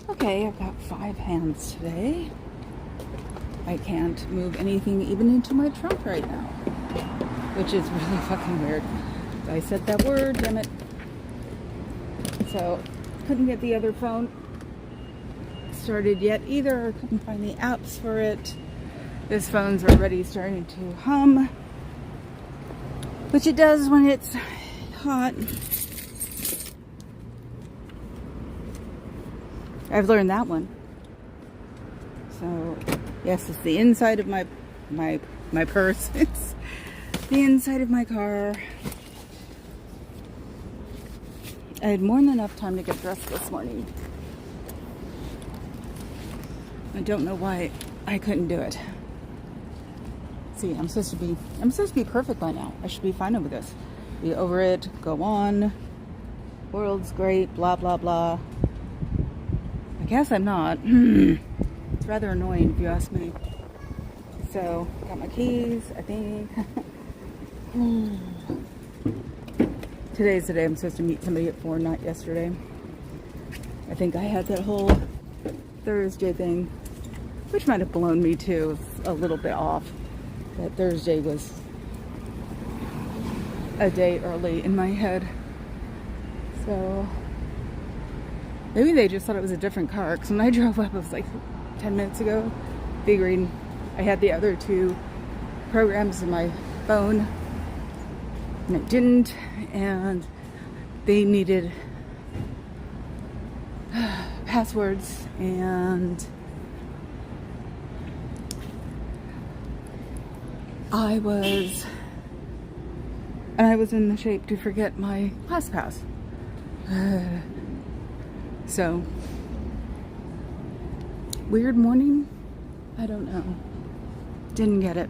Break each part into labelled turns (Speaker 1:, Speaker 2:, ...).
Speaker 1: Okay, I've got 5 hands today. I can't move anything even into my trunk right now, which is really fucking weird. I said that word, damn it. So, couldn't get the other phone started yet either. Couldn't find the apps for it. This phone's already starting to hum, which it does when it's hot. I've learned that one. So, yes, it's the inside of my purse. It's the inside of my car. I had more than enough time to get dressed this morning. I don't know why I couldn't do it. See, I'm supposed to be perfect by now. I should be fine over this. Be over it, go on. World's great, blah, blah, blah. I guess I'm not. It's rather annoying if you ask me. So, got my keys, I think. Today's the day I'm supposed to meet somebody at 4, not yesterday. I think I had that whole Thursday thing, which might have blown me too. It's a little bit off. That Thursday was a day early in my head. So, maybe they just thought it was a different car. Because when I drove up, it was like 10 minutes ago, figuring I had the other 2 programs in my phone. And I didn't. And they needed passwords. And I was in the shape to forget my ClassPass. So, weird morning? I don't know. Didn't get it.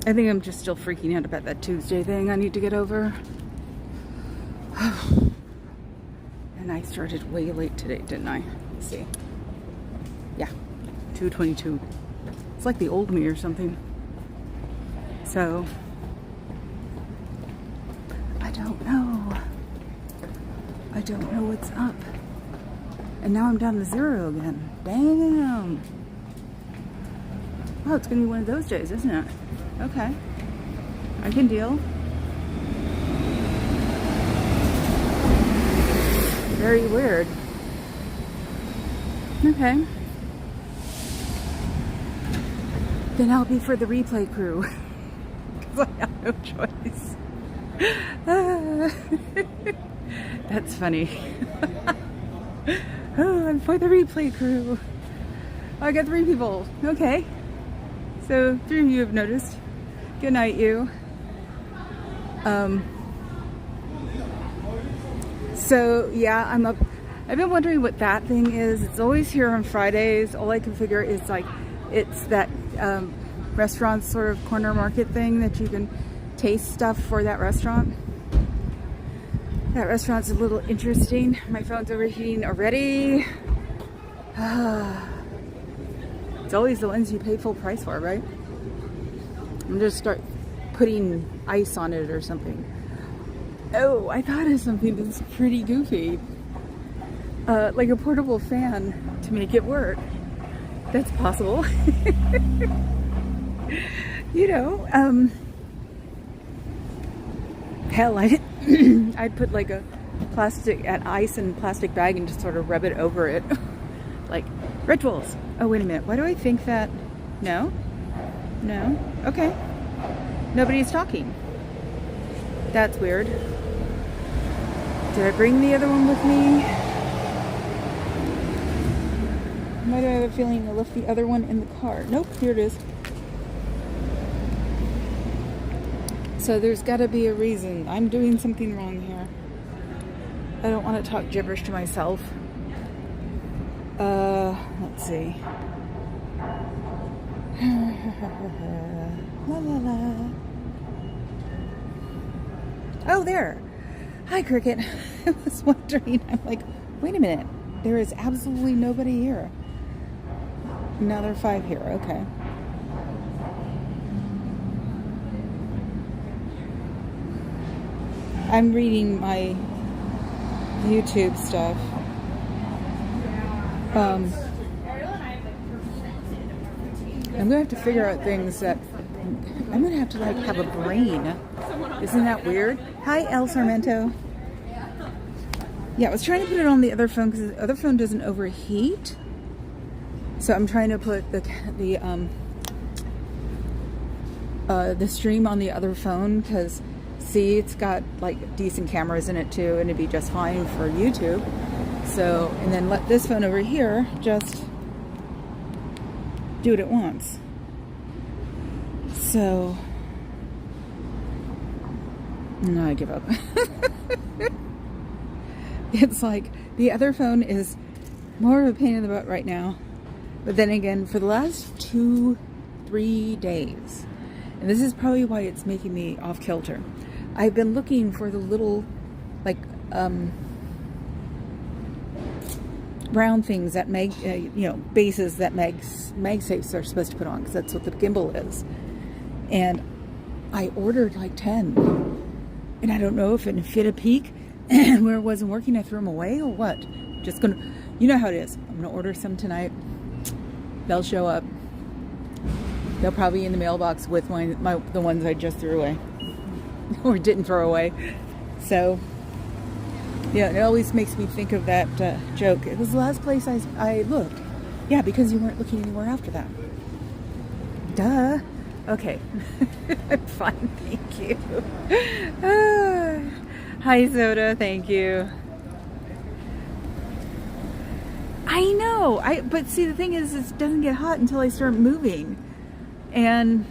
Speaker 1: I think I'm just still freaking out about that Tuesday thing I need to get over. And I started way late today, didn't I? Let's see. Yeah, 2:22. It's like the old me or something. So, I don't know. I don't know what's up. And now I'm down to 0 again. Damn. Well, it's going to be one of those days, isn't it? Okay. I can deal. Very weird. Okay. Then I'll be for the replay crew. Because I have no choice. That's funny. Oh, I'm for the replay crew. Oh, I got 3 people. Okay. So 3 of you have noticed. Good night, you. So yeah, I'm up. I've been wondering what that thing is. It's always here on Fridays. All I can figure is like it's that restaurant sort of corner market thing that you can taste stuff for that restaurant. That restaurant's a little interesting. My phone's overheating already. It's always the ones you pay full price for, right? I'm gonna start putting ice on it or something. Oh, I thought of something that's pretty goofy. Like a portable fan to make it work. That's possible. You know, hell, I'd put like a ice and plastic bag and just sort of rub it over it. Like rituals. Oh, wait a minute. Why do I think that? No? No? Okay. Nobody's talking. That's weird. Did I bring the other one with me? Why do I have a feeling I left the other one in the car? Nope, here it is. So there's got to be a reason. I'm doing something wrong here. I don't want to talk gibberish to myself. Let's see. La la la. Oh, there. Hi, Cricket. I was wondering. I'm like, wait a minute. There is absolutely nobody here. Now there are 5 here. Okay. I'm reading my YouTube stuff. Um, I'm gonna have to figure out things that I'm gonna have to like have a brain. Isn't that weird? Hi, El Sarmento. Yeah, I was trying to put it on the other phone because the other phone doesn't overheat. So I'm trying to put the stream on the other phone because, see, it's got like decent cameras in it too, and it'd be just fine for YouTube. So, and then let this phone over here just do what it wants. So, no, I give up. It's like the other phone is more of a pain in the butt right now. But then again, for the last 2-3 days, and this is probably why it's making me off kilter, I've been looking for the little, like, round things that bases that MagSafes are supposed to put on, because that's what the gimbal is. And I ordered like 10, and I don't know if it fit a peak, and where it wasn't working, I threw them away or what. Just gonna, you know how it is. I'm gonna order some tonight. They'll show up. They'll probably be in the mailbox with the ones I just threw away or didn't throw away. So yeah, it always makes me think of that joke. It was the last place I looked. Yeah, because you weren't looking anywhere after that. Duh. Okay. I'm fine, thank you. Hi, Zoda, thank you. I know. But see, the thing is, it doesn't get hot until I start moving. And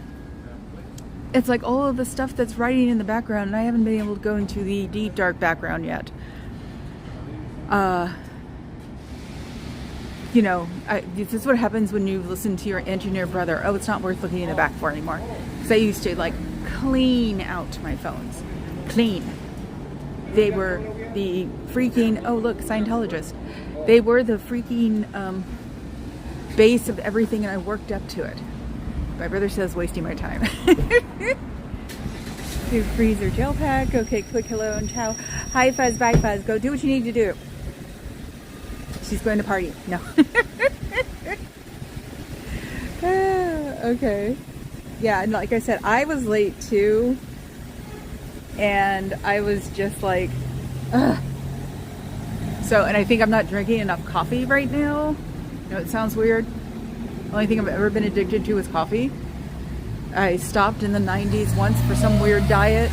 Speaker 1: it's like all of the stuff that's writing in the background, and I haven't been able to go into the deep, dark background yet. This is what happens when you listen to your engineer brother. Oh, it's not worth looking in the back for anymore. Because I used to, like, clean out my phones. Clean. They were the freaking, oh, look, Scientologist. They were the freaking base of everything, and I worked up to it. My brother says wasting my time. Do freezer gel pack. Okay, quick hello and ciao. Hi, Fuzz, bye, Fuzz. Go do what you need to do. She's going to party. No. Okay. Yeah, and like I said, I was late too. And I was just like, ugh. So, and I think I'm not drinking enough coffee right now. You know, it sounds weird. The only thing I've ever been addicted to is coffee. I stopped in the 90s once for some weird diet,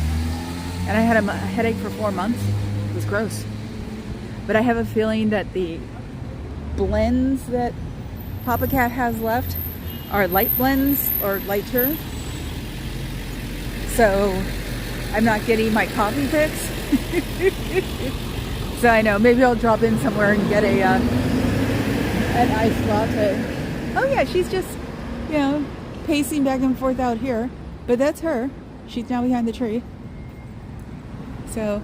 Speaker 1: and I had a headache for 4 months. It was gross. But I have a feeling that the blends that Papa Cat has left are light blends or lighter. So I'm not getting my coffee fix. So I know, maybe I'll drop in somewhere and get an iced latte. Oh yeah, she's just, pacing back and forth out here. But that's her. She's now behind the tree. So,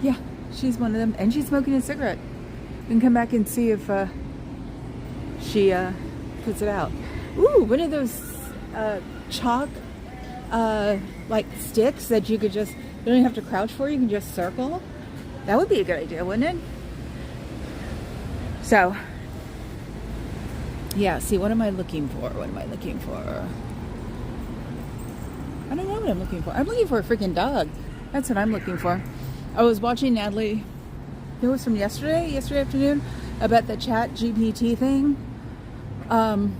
Speaker 1: yeah, she's one of them. And she's smoking a cigarette. You can come back and see if she puts it out. Ooh, one of those chalk like sticks that you could just, you don't even have to crouch for, you can just circle. That would be a good idea, wouldn't it? So, yeah, see, what am I looking for? What am I looking for? I don't know what I'm looking for. I'm looking for a freaking dog. That's what I'm looking for. I was watching Natalie, it was from yesterday afternoon, about the chat GPT thing. And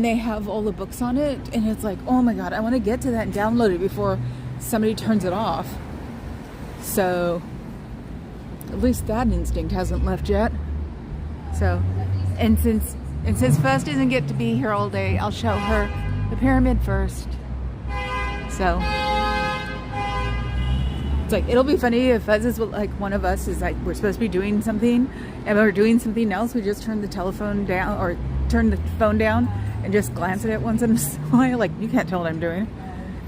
Speaker 1: they have all the books on it, and it's like, oh my god, I want to get to that and download it before somebody turns it off. So at least that instinct hasn't left yet. So, and since Fuzz doesn't get to be here all day, I'll show her the pyramid first. So it's like, it'll be funny if Fuzz is like one of us is like, we're supposed to be doing something and we're doing something else, we just turn the telephone down or turn the phone down and just glance at it once in a while. Like, you can't tell what I'm doing.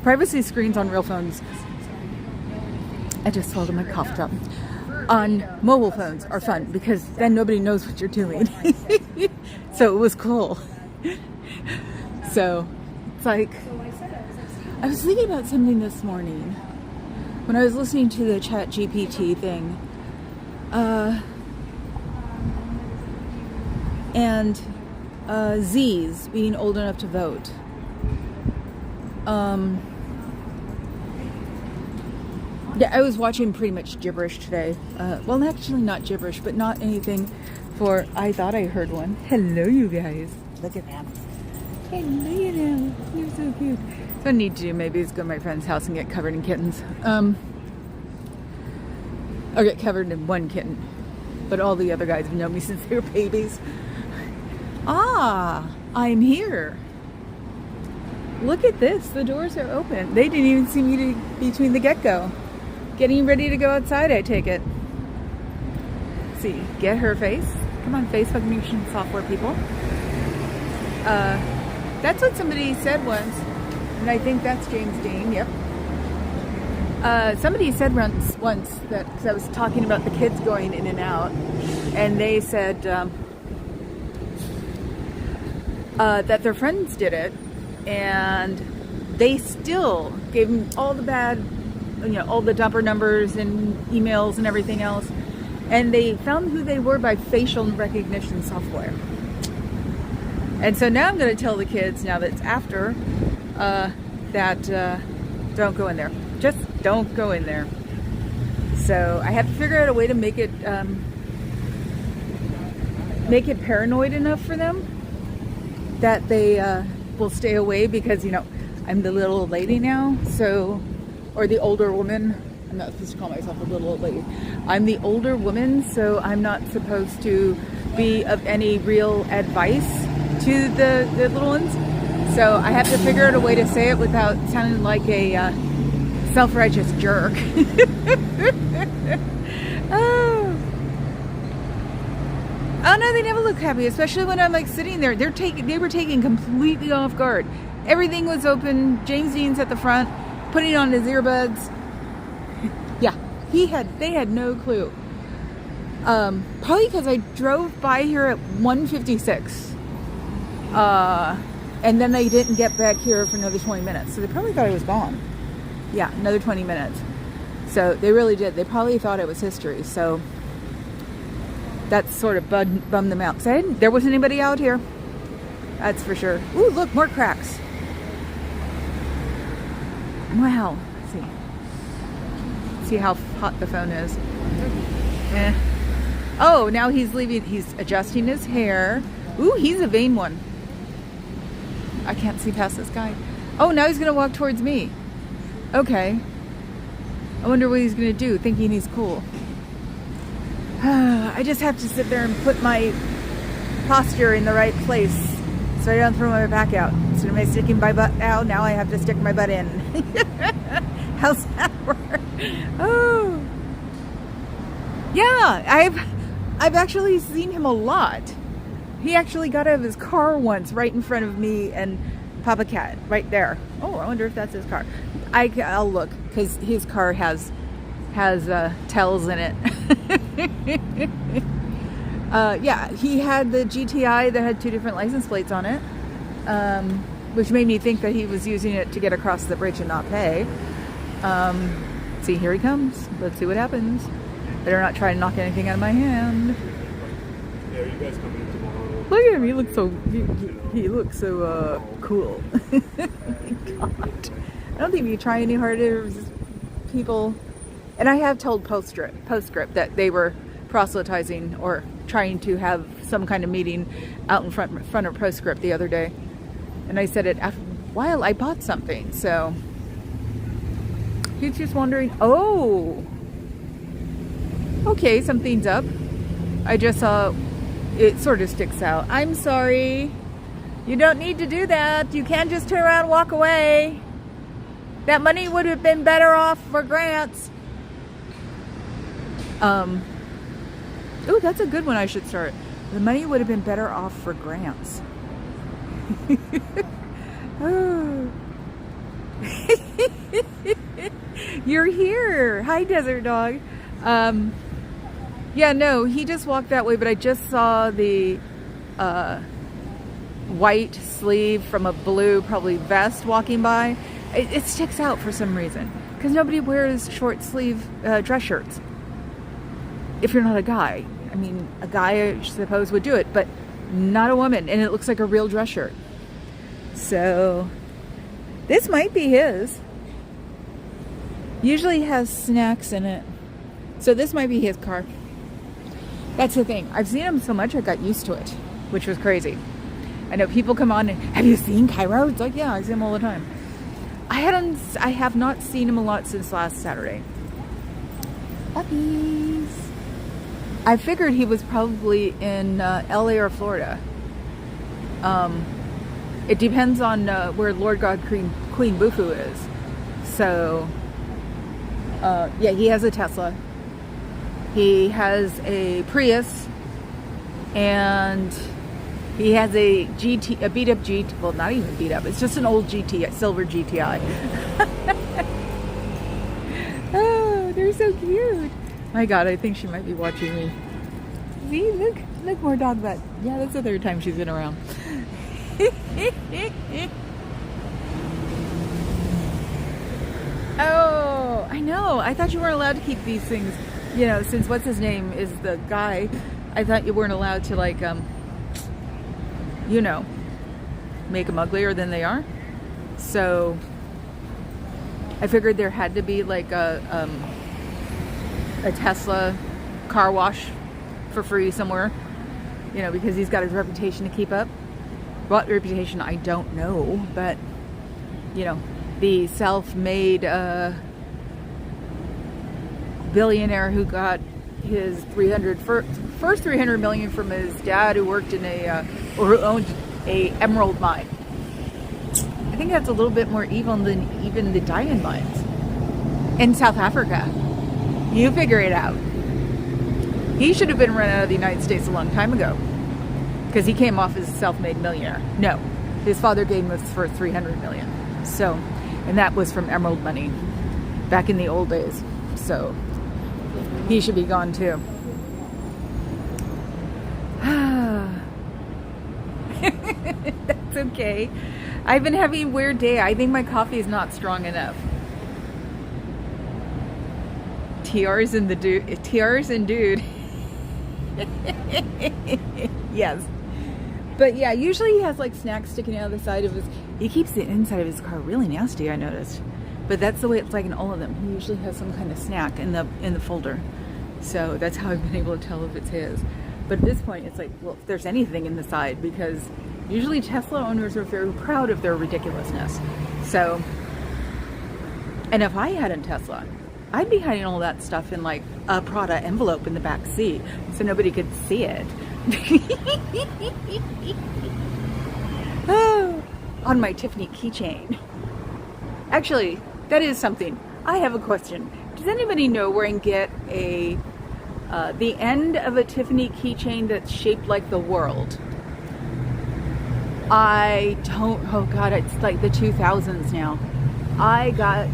Speaker 1: Privacy screens on real phones, I just swallowed my cough drop, on mobile phones are fun because then nobody knows what you're doing. So it was cool. So it's like, I was thinking about something this morning when I was listening to the chat GPT thing. and Z's being old enough to vote. Yeah, I was watching pretty much gibberish today. Well, actually not gibberish, but not anything for, I thought I heard one. Hello, you guys. Look at them. Hey, look at them. You're so cute. So I need to do maybe is go to my friend's house and get covered in kittens. Or get covered in one kitten. But all the other guys have known me since they were babies. Ah, I'm here. Look at this. The doors are open. They didn't even see me between the get-go. Getting ready to go outside, I take it. Let's see, get her face. Come on, face recognition software people. That's what somebody said once, and I think that's James Dean, yep. Somebody said once that, because I was talking about the kids going in and out, and they said that their friends did it, and they still gave them all the bad, all the dumper numbers and emails and everything else, and they found who they were by facial recognition software. And so now I'm going to tell the kids, now that it's after, that don't go in there. Just don't go in there. So I have to figure out a way to make it paranoid enough for them that they will stay away, because I'm the little old lady now, so, or the older woman. I'm not supposed to call myself a little old lady. I'm the older woman, so I'm not supposed to be of any real advice to the little ones. So I have to figure out a way to say it without sounding like a self-righteous jerk. Oh no, they never look happy, especially when I'm like sitting there. They were taken completely off guard. Everything was open. James Dean's at the front, putting on his earbuds. Yeah, they had no clue. Probably because I drove by here at 1:56. And then they didn't get back here for another 20 minutes. So they probably thought I was gone. Yeah, another 20 minutes. So they really did. They probably thought it was history. So that sort of bummed them out. So there wasn't anybody out here. That's for sure. Ooh, look, more cracks. Wow. Let's see. See how hot the phone is. Oh, now he's leaving. He's adjusting his hair. Ooh, he's a vain one. I can't see past this guy. Oh, now he's going to walk towards me. Okay. I wonder what he's going to do, thinking he's cool. I just have to sit there and put my posture in the right place so I don't throw my back out. Instead of my sticking my butt out, now I have to stick my butt in. How's that work? Oh. Yeah, I've actually seen him a lot. He actually got out of his car once right in front of me and Papa Cat right there. Oh, I wonder if that's his car. I'll look, because his car has tells in it. Yeah, he had the GTI that had 2 different license plates on it, which made me think that he was using it to get across the bridge and not pay. See, here he comes. Let's see what happens. Better not try to knock anything out of my hand.
Speaker 2: Yeah, you guys coming in tomorrow?
Speaker 1: Look at him. He looks so cool. God. I don't think you try any harder, people. And I have told Postscript that they were proselytizing or trying to have some kind of meeting out in front of Postscript the other day. And I said it after a while. I bought something, so he's just wondering. Oh, okay, something's up. I just saw it sort of sticks out. I'm sorry. You don't need to do that. You can't just turn around and walk away. That money would have been better off for grants. Oh, that's a good one I should start. The money would have been better off for grants. Oh. You're here. Hi, Desert Dog. Yeah, no, he just walked that way, but I just saw the white sleeve from a blue, probably vest walking by. It sticks out for some reason, because nobody wears short sleeve dress shirts. If you're not a guy. I mean, a guy, I suppose, would do it, but not a woman, and it looks like a real dress shirt. So this might be his. Usually has snacks in it. So this might be his car. That's the thing. I've seen him so much I got used to it, which was crazy. I know people come on and, have you seen Cairo? It's like, yeah, I see him all the time. I have not seen him a lot since last Saturday. Puppies. I figured he was probably in LA or Florida. It depends on where Lord God Queen Bufu is. So, yeah, he has a Tesla. He has a Prius, and he has a beat up GT. Well, not even beat up. It's just an old GT, silver GTI. Oh, they're so cute. My God, I think she might be watching me. See, look, more dog butt. Yeah, that's the third time she's been around. Oh, I know. I thought you weren't allowed to keep these things. You know, since what's his name is the guy, I thought you weren't allowed to, like, you know, make them uglier than they are. So I figured there had to be like a Tesla car wash for free somewhere, you know, because he's got his reputation to keep up. What reputation, I don't know, but you know, the self-made billionaire who got his first 300 million from his dad, who worked in or who owned a emerald mine. I think that's a little bit more evil than even the diamond mines in South Africa. You figure it out. He should have been run out of the United States a long time ago, because he came off as a self-made millionaire. No, his father gave him his first 300 million. So, and that was from emerald money back in the old days. So he should be gone too. That's okay. I've been having a weird day. I think my coffee is not strong enough. TRs and dude. Yes. But yeah, usually he has like snacks sticking out of the side of his... He keeps the inside of his car really nasty, I noticed. But that's the way it's like in all of them. He usually has some kind of snack in the folder. So that's how I've been able to tell if it's his. But at this point, it's like, well, if there's anything in the side, because usually Tesla owners are very proud of their ridiculousness. So, and if I had a Tesla, I'd be hiding all that stuff in like a Prada envelope in the back seat so nobody could see it. Oh, on my Tiffany keychain. Actually, that is something. I have a question. Does anybody know where I can get the end of a Tiffany keychain that's shaped like the world? I don't, oh God, it's like the 2000s now. I got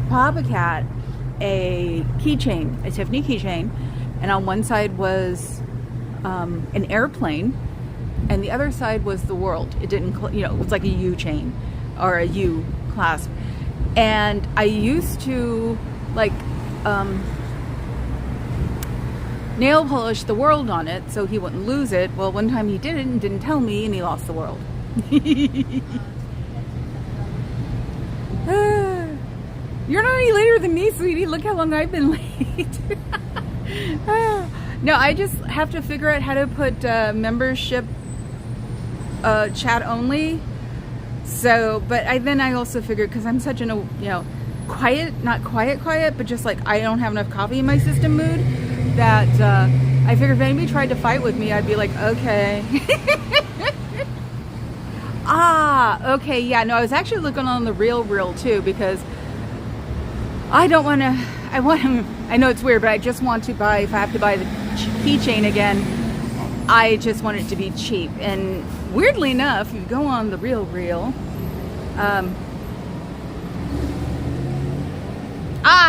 Speaker 1: Papa Cat a keychain, a Tiffany keychain, and on one side was an airplane, and the other side was the world. It didn't, you know, it was like a U chain or a U clasp. And I used to like nail polish the world on it so he wouldn't lose it. Well, one time he did it and didn't tell me, and he lost the world. You're not any later than me, sweetie. Look how long I've been late. No, I just have to figure out how to put membership chat only. So, but then I also figured, because I'm such in a, you know, quiet, not quiet, but just like I don't have enough coffee in my system mood, that I figured if anybody tried to fight with me, I'd be like, okay. Okay, yeah, no, I was actually looking on the real too, because I don't want to, I know it's weird, but I just want to buy, if I have to buy the keychain again, I just want it to be cheap. And weirdly enough, if you go on the real,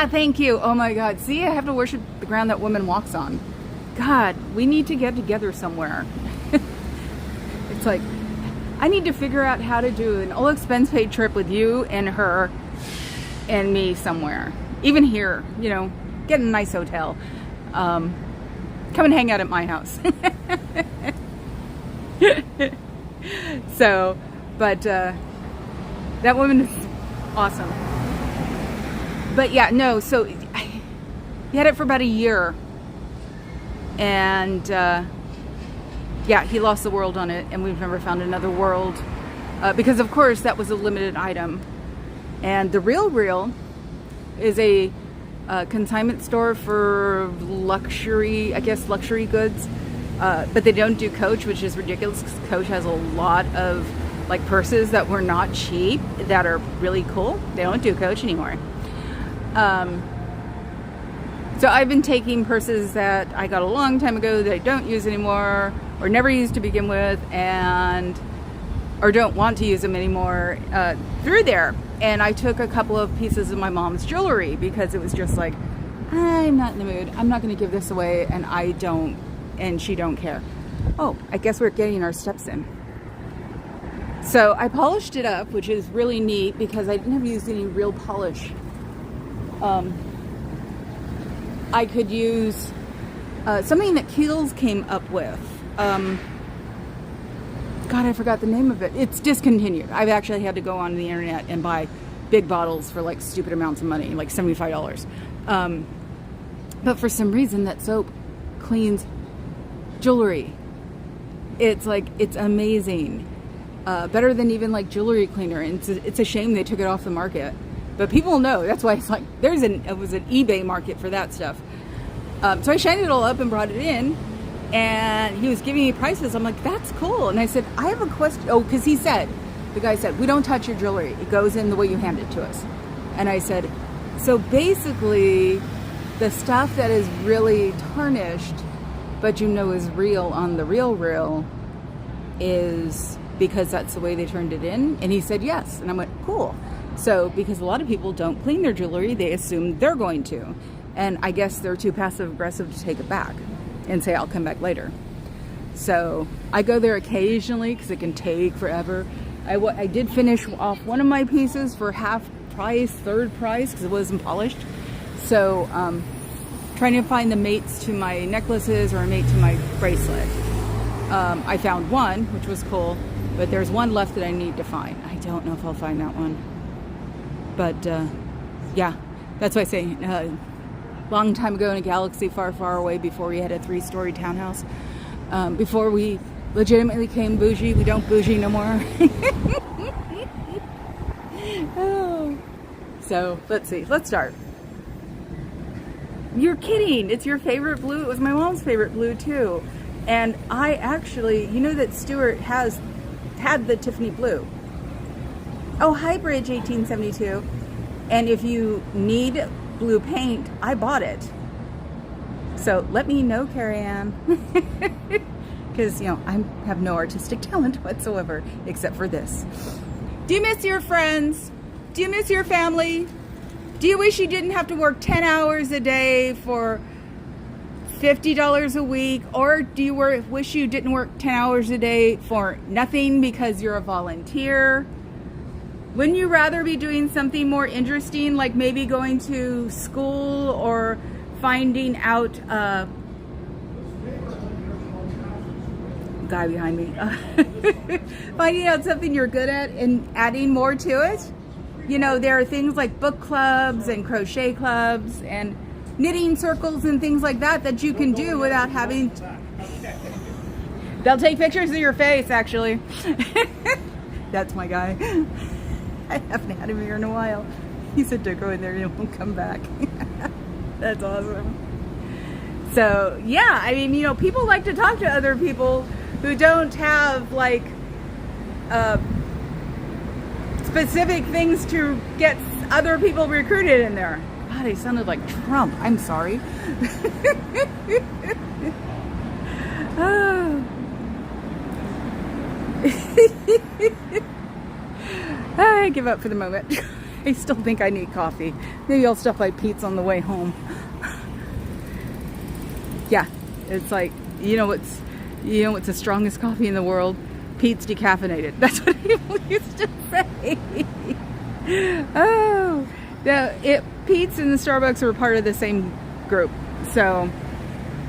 Speaker 1: thank you. Oh my God. See, I have to worship the ground that woman walks on. God, we need to get together somewhere. It's like, I need to figure out how to do an all expense paid trip with you and her and me somewhere. Even here, you know, get a nice hotel. Come and hang out at my house. So, but that woman is awesome. But yeah, no, so he had it for about a year. And yeah, he lost the world on it, and we've never found another world. Because of course that was a limited item. And the Real is a consignment store for luxury, I guess luxury goods. But they don't do Coach, which is ridiculous because Coach has a lot of like purses that were not cheap that are really cool. They don't do Coach anymore. So I've been taking purses that I got a long time ago that I don't use anymore or never used to begin with, and or don't want to use them anymore through there. And I took a couple of pieces of my mom's jewelry because it was just like, I'm not in the mood. I'm not going to give this away, and I don't, and she don't care. Oh, I guess we're getting our steps in. So I polished it up, which is really neat because I didn't have used any real polish. I could use something that Kiehl's came up with. God, I forgot the name of it. It's discontinued. I've actually had to go on the internet and buy big bottles for like stupid amounts of money, like $75. But for some reason, that soap cleans jewelry. It's like, it's amazing. Better than even like jewelry cleaner. And it's a shame they took it off the market. But people know. That's why it's like, it was an eBay market for that stuff. So I shined it all up and brought it in. And he was giving me prices. I'm like, that's cool. And I said, I have a question. Oh, because the guy said, we don't touch your jewelry. It goes in the way you hand it to us. And I said, so basically, the stuff that is really tarnished, but you know is real on the real is because that's the way they turned it in? And he said, yes. And I went, cool. So, because a lot of people don't clean their jewelry, they assume they're going to. And I guess they're too passive aggressive to take it back and say, I'll come back later. So I go there occasionally because it can take forever. I did finish off one of my pieces for half price, third price, because it wasn't polished. So trying to find the mates to my necklaces or a mate to my bracelet. I found one, which was cool, but there's one left that I need to find. I don't know if I'll find that one. But yeah, that's why I say long time ago in a galaxy far, far away, before we had a 3-story townhouse, before we legitimately came bougie. We don't bougie no more. Oh. So let's see. Let's start. You're kidding. It's your favorite blue. It was my mom's favorite blue too. And I actually, you know that Stuart had the Tiffany blue. Oh, hi, Bridge 1872. And if you need blue paint, I bought it. So let me know, Carrie Ann. Because, you know, I have no artistic talent whatsoever, except for this. Do you miss your friends? Do you miss your family? Do you wish you didn't have to work 10 hours a day for $50 a week? Or do you wish you didn't work 10 hours a day for nothing because you're a volunteer? Wouldn't you rather be doing something more interesting, like maybe going to school or finding out, guy behind me, finding out something you're good at and adding more to it? You know, there are things like book clubs and crochet clubs and knitting circles and things like that that you can do without having they'll take pictures of your face, actually. That's my guy. I haven't had him here in a while. He said to go in there and he won't come back. That's awesome. So yeah, I mean, you know, people like to talk to other people who don't have like specific things to get other people recruited in there. God, I sounded like Trump. I'm sorry. Oh. I give up for the moment. I still think I need coffee. Maybe I'll stop by Pete's on the way home. Yeah, it's like, you know what's the strongest coffee in the world? Pete's decaffeinated. That's what people used to say. Oh, Pete's and the Starbucks are part of the same group. So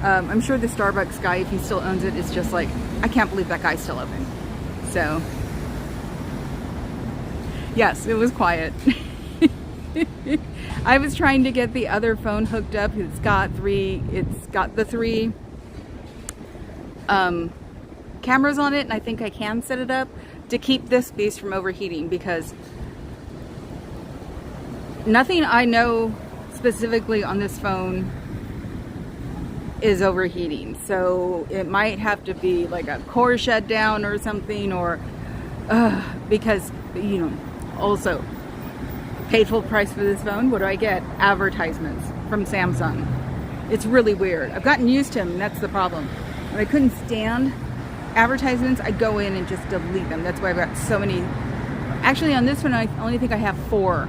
Speaker 1: I'm sure the Starbucks guy, if he still owns it, is just like, I can't believe that guy's still open. So, yes, it was quiet. I was trying to get the other phone hooked up. It's got the three cameras on it, and I think I can set it up to keep this beast from overheating, because nothing I know specifically on this phone is overheating. So it might have to be like a core shutdown or something, or because, you know, also paid full price for this phone. What do I get? Advertisements from Samsung. It's really weird. I've gotten used to them, and that's the problem. When I couldn't stand advertisements, I'd go in and just delete them. That's why I've got so many. Actually, on this one, I only think I have 4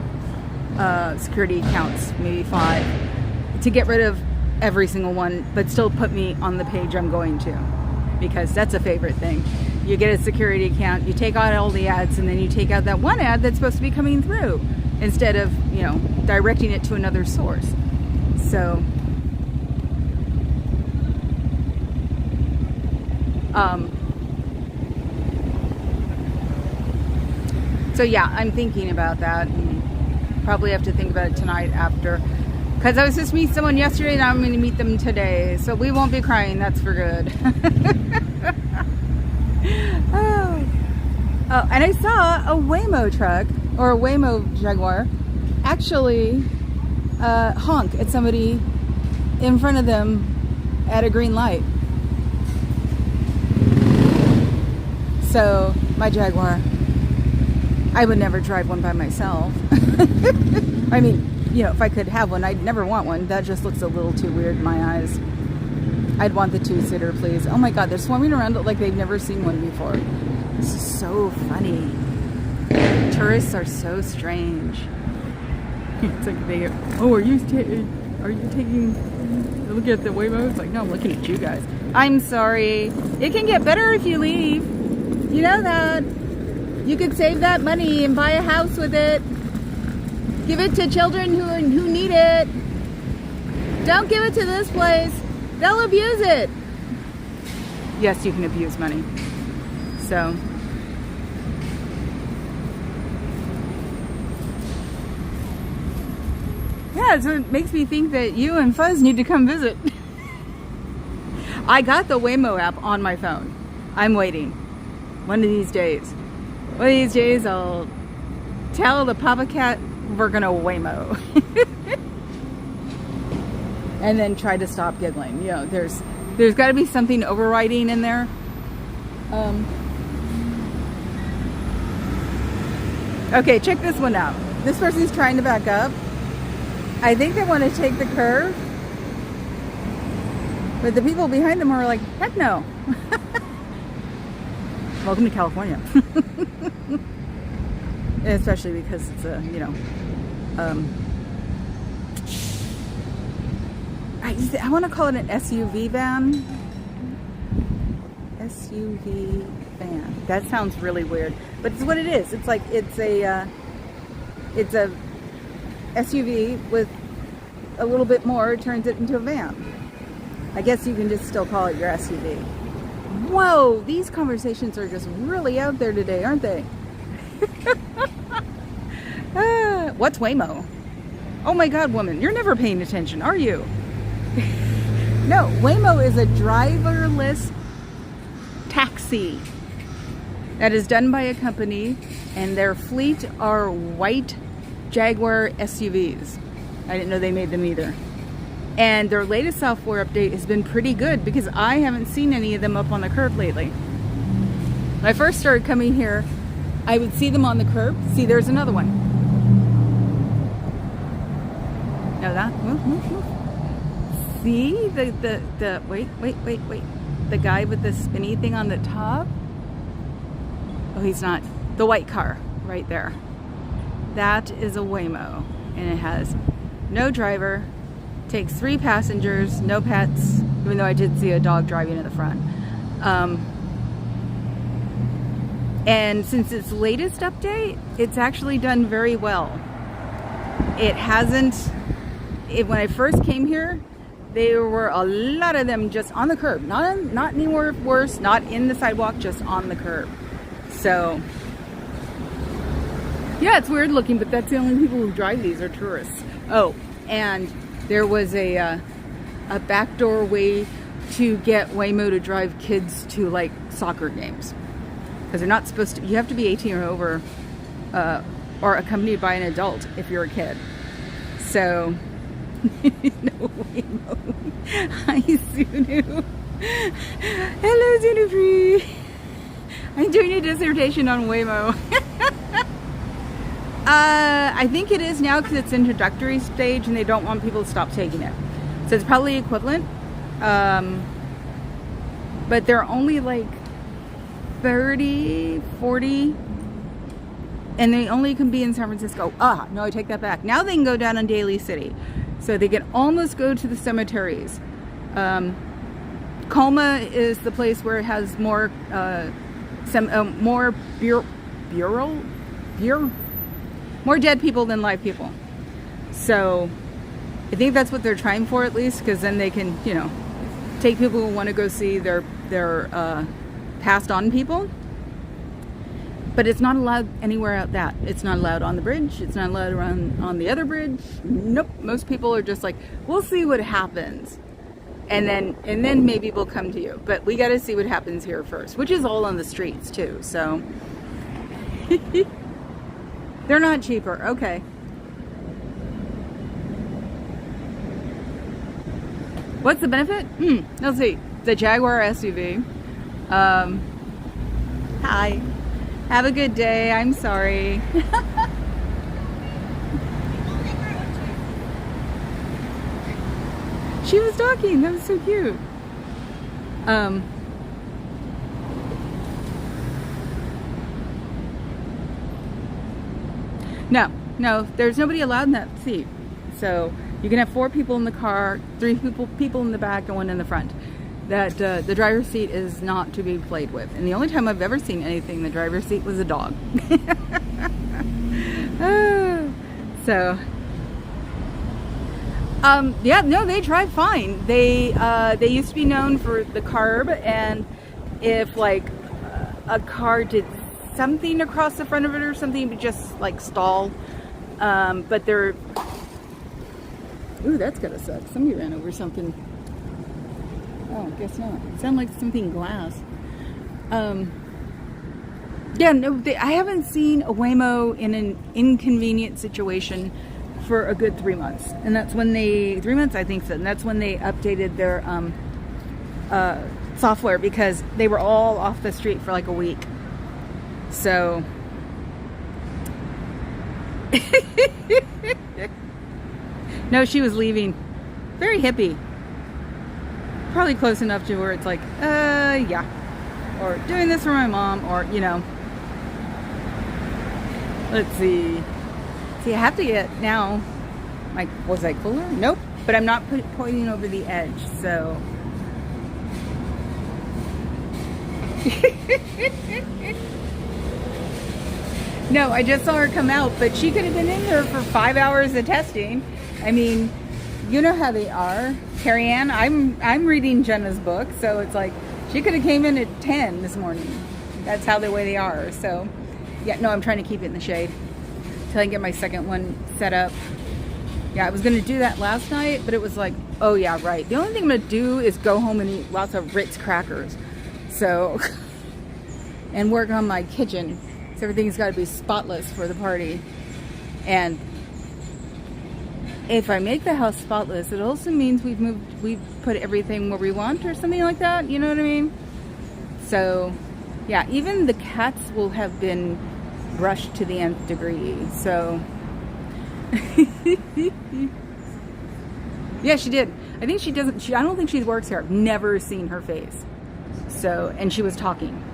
Speaker 1: security accounts, maybe 5, to get rid of every single one, but still put me on the page I'm going to, because that's a favorite thing. You get a security account, you take out all the ads, and then you take out that one ad that's supposed to be coming through, instead of, you know, directing it to another source. So yeah, I'm thinking about that, and probably have to think about it tonight after, because I was supposed to meet someone yesterday and I'm going to meet them today, so we won't be crying, that's for good. Oh, and I saw a Waymo truck, or a Waymo Jaguar, actually honk at somebody in front of them at a green light. So my Jaguar, I would never drive one by myself. I mean, you know, if I could have one, I'd never want one. That just looks a little too weird in my eyes. I'd want the 2-seater, please. Oh my God, they're swarming around it like they've never seen one before. This is so funny. Tourists are so strange. It's like they go, oh, are you taking a look at the Waymo? It's like, no, I'm looking at you guys. I'm sorry. It can get better if you leave. You know that. You could save that money and buy a house with it. Give it to children who need it. Don't give it to this place. They'll abuse it. Yes, you can abuse money. So. Yeah, so it makes me think that you and Fuzz need to come visit. I got the Waymo app on my phone. I'm waiting. One of these days. One of these days I'll tell the Papa Cat we're gonna Waymo. And then try to stop giggling. You know, there's got to be something overriding in there. Okay, check this one out. This person's trying to back up. I think they want to take the curve, but the people behind them are like, heck no. Welcome to California. Especially because it's a, you know, I want to call it an SUV van. SUV van. That sounds really weird, but it's what it is. It's like it's a SUV with a little bit more, turns it into a van. I guess you can just still call it your SUV. Whoa, these conversations are just really out there today, aren't they? What's Waymo? Oh my God, woman, you're never paying attention, are you? No, Waymo is a driverless taxi that is done by a company, and their fleet are white Jaguar SUVs. I didn't know they made them either. And their latest software update has been pretty good, because I haven't seen any of them up on the curb lately. When I first started coming here, I would see them on the curb. See, there's another one. Know that? Move, move, move. See the wait. The guy with the spinny thing on the top? Oh, he's not. The white car right there. That is a Waymo, and it has no driver, takes 3 passengers, no pets, even though I did see a dog driving in the front. And since its latest update, it's actually done very well. It hasn't, when I first came here, there were a lot of them just on the curb. Not anywhere worse, not in the sidewalk, just on the curb. So, yeah, it's weird looking, but that's the only people who drive these are tourists. Oh, and there was a backdoor way to get Waymo to drive kids to like soccer games. Because they're not supposed to, you have to be 18 or over, or accompanied by an adult if you're a kid. So, no Waymo. Hi, Sunu. Hello, Zunu. I'm doing a dissertation on Waymo. I think it is now because it's introductory stage and they don't want people to stop taking it. So it's probably equivalent. But they're only like 30, 40, and they only can be in San Francisco. No, I take that back. Now they can go down in Daly City. So they can almost go to the cemeteries. Colma is the place where it has more, more dead people than live people. So I think that's what they're trying for, at least, because then they can, you know, take people who want to go see their passed on people. But it's not allowed anywhere out that. It's not allowed on the bridge. It's not allowed around on the other bridge. Nope. Most people are just like, we'll see what happens. And then maybe we'll come to you. But we got to see what happens here first, which is all on the streets too. So they're not cheaper. Okay. What's the benefit? Let's see. The Jaguar SUV. Hi. Have a good day. I'm sorry. She was talking. That was so cute. No, there's nobody allowed in that seat. So you can have 4 people in the car, 3 people in the back, and 1 in the front. That the driver's seat is not to be played with. And the only time I've ever seen anything in the driver's seat was a dog. So, yeah, no, they drive fine. They used to be known for the carb, and if like a car did something across the front of it or something, but just like stall. But they're, ooh, that's gotta suck. Somebody ran over something. Oh, guess not. It sounded like something glass. Yeah, no, I haven't seen a Waymo in an inconvenient situation for a good 3 months. And that's when 3 months, I think so. And that's when they updated their software, because they were all off the street for like a week. So. No, she was leaving. Very hippie. Probably close enough to where it's like, yeah. Or doing this for my mom, or, you know. Let's see. See, I have to get now. Like, was I cooler? Nope. But I'm not pointing over the edge, so. No, I just saw her come out, but she could have been in there for 5 hours of testing. I mean, you know how they are. Carrie Ann, I'm reading Jenna's book, so it's like she could have came in at 10 this morning. That's how the way they are. So, yeah, no, I'm trying to keep it in the shade till I can get my second one set up. Yeah, I was going to do that last night, but it was like, oh yeah, right. The only thing I'm going to do is go home and eat lots of Ritz crackers. So, and work on my kitchen. So everything's got to be spotless for the party. And if I make the house spotless, it also means we've put everything where we want, or something like that. You know what I mean? So, yeah, even the cats will have been brushed to the nth degree. So, yeah, she did. I think she doesn't. I don't think she works here. I've never seen her face. So, and she was talking.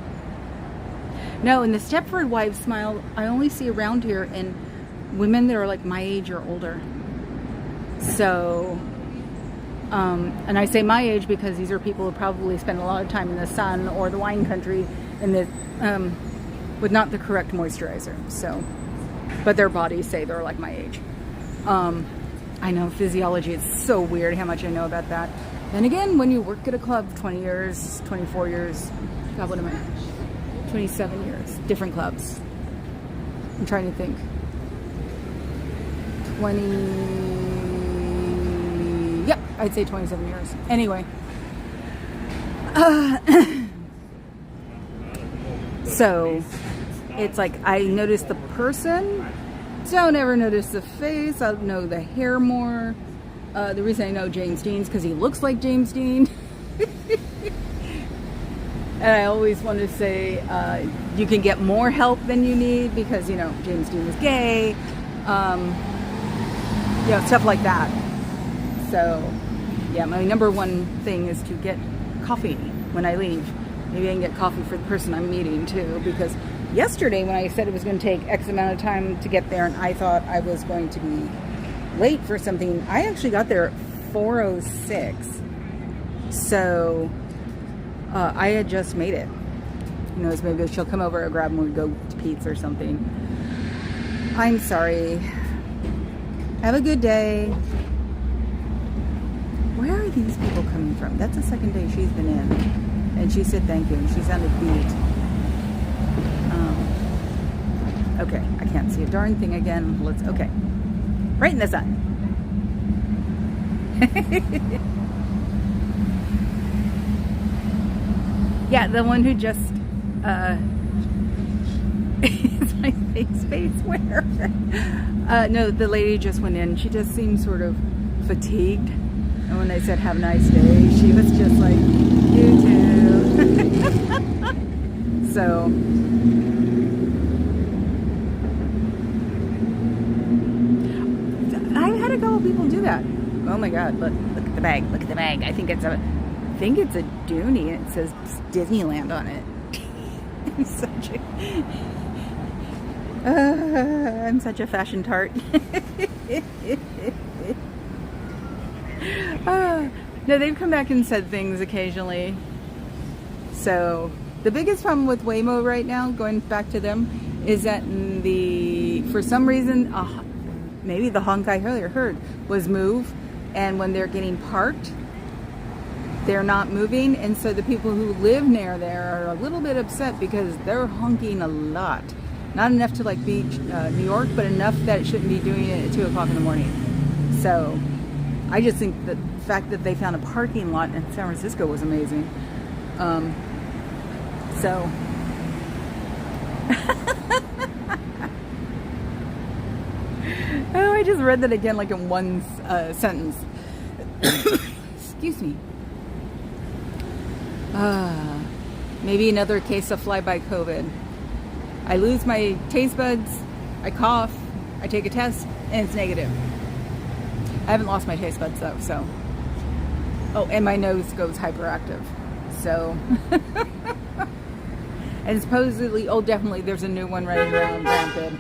Speaker 1: No, and the Stepford Wives smile I only see around here in women that are like my age or older. So, and I say my age because these are people who probably spend a lot of time in the sun or the wine country in the, with not the correct moisturizer. So, but their bodies say they're like my age. I know, physiology, it's so weird how much I know about that. Then again, when you work at a club 20 years, 24 years, God, what am I? 27 years, different clubs. I'm trying to think. 20, yep, I'd say 27 years. Anyway. So, it's like I notice the person, don't ever notice the face. I know the hair more. The reason I know James Dean's because he looks like James Dean. And I always want to say you can get more help than you need because, you know, James Dean was gay. You know, stuff like that. So, yeah, my number one thing is to get coffee when I leave. Maybe I can get coffee for the person I'm meeting too, because yesterday when I said it was going to take X amount of time to get there and I thought I was going to be late for something, I actually got there at 4:06. So I had just made it. Who knows, maybe she'll come over and grab when we go to Pete's or something. I'm sorry. Have a good day. Where are these people coming from? That's the second day she's been in. And she said thank you. And she sounded beat. Okay, I can't see a darn thing again. Okay. Right in the sun. Yeah, the one who just it's my face where no, the lady just went in. She just seemed sort of fatigued. And when I said have a nice day, she was just like, you too. So I've had a couple people do that. Oh my God, look at the bag. Look at the bag. I think it's a Dooney and it says Disneyland on it. I'm such a fashion tart. No, they've come back and said things occasionally. So the biggest problem with Waymo right now, going back to them, is that for some reason, maybe the honk I earlier heard was move, and when they're getting parked, they're not moving, and so the people who live near there are a little bit upset because they're honking a lot. Not enough to like be New York, but enough that it shouldn't be doing it at 2 o'clock in the morning. So I just think that the fact that they found a parking lot in San Francisco was amazing. So oh, I just read that again like in one sentence. Excuse me. Maybe another case of flyby COVID. I lose my taste buds, I cough, I take a test, and it's negative. I haven't lost my taste buds though, so. Oh, and my nose goes hyperactive. So. And supposedly, oh, definitely, there's a new one running around rampant.